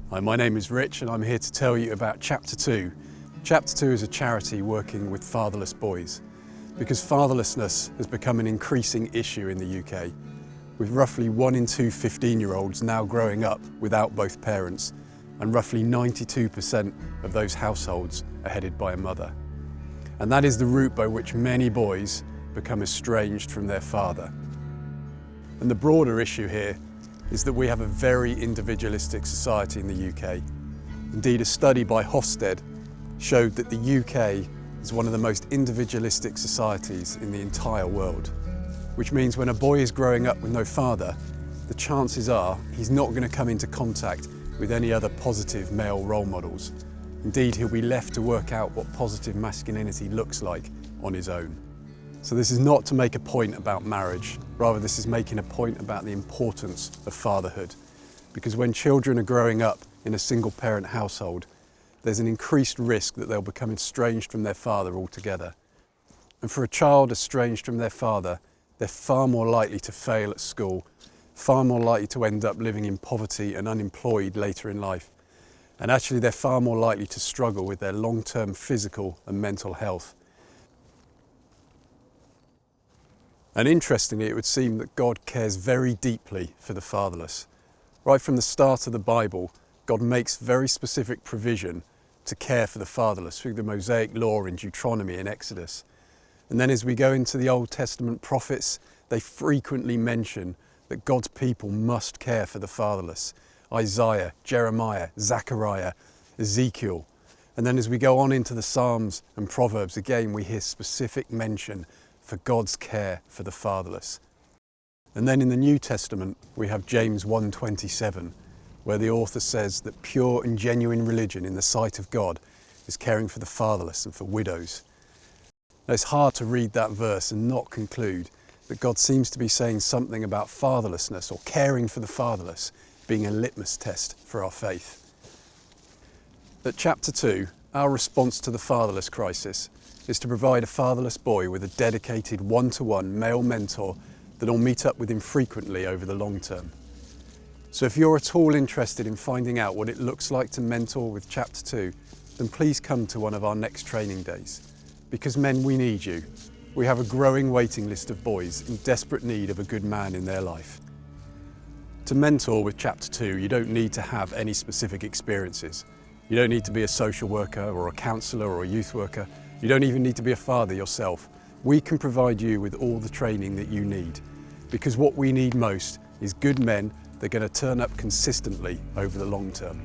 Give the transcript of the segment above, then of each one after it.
Hi, my name is Rich and I'm here to tell you about Chapter 2. Chapter 2 is a charity working with fatherless boys because fatherlessness has become an increasing issue in the UK, with roughly 1 in 2 15-year-olds now growing up without both parents, and roughly 92% of those households are headed by a mother. And that is the route by which many boys become estranged from their father. And the broader issue here is that we have a very individualistic society in the UK. Indeed, a study by Hofstede showed that the UK is one of the most individualistic societies in the entire world, which means when a boy is growing up with no father, the chances are he's not going to come into contact with any other positive male role models. Indeed, he'll be left to work out what positive masculinity looks like on his own. So this is not to make a point about marriage, rather this is making a point about the importance of fatherhood. Because when children are growing up in a single parent household, there's an increased risk that they'll become estranged from their father altogether. And for a child estranged from their father, they're far more likely to fail at school, far more likely to end up living in poverty and unemployed later in life. And actually they're far more likely to struggle with their long-term physical and mental health. And interestingly, it would seem that God cares very deeply for the fatherless. Right from the start of the Bible, God makes very specific provision to care for the fatherless through the Mosaic law in Deuteronomy and Exodus. And then as we go into the Old Testament prophets, they frequently mention that God's people must care for the fatherless. Isaiah, Jeremiah, Zechariah, Ezekiel. And then as we go on into the Psalms and Proverbs, again we hear specific mention for God's care for the fatherless. And then in the New Testament we have James 1:27, where the author says that pure and genuine religion in the sight of God is caring for the fatherless and for widows. Now, it's hard to read that verse and not conclude that God seems to be saying something about fatherlessness or caring for the fatherless being a litmus test for our faith. At Chapter 2, our response to the fatherless crisis is to provide a fatherless boy with a dedicated one-to-one male mentor that will meet up with him frequently over the long term. So if you're at all interested in finding out what it looks like to mentor with Chapter 2, then please come to one of our next training days. Because men, we need you. We have a growing waiting list of boys in desperate need of a good man in their life. To mentor with Chapter 2, you don't need to have any specific experiences. You don't need to be a social worker or a counsellor or a youth worker. You don't even need to be a father yourself. We can provide you with all the training that you need, because what we need most is good men that are going to turn up consistently over the long term.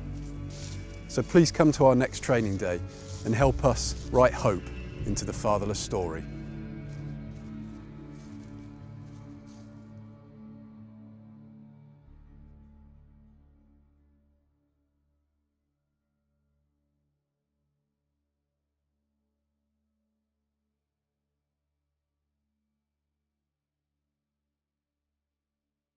So please come to our next training day and help us write hope into the fatherless story.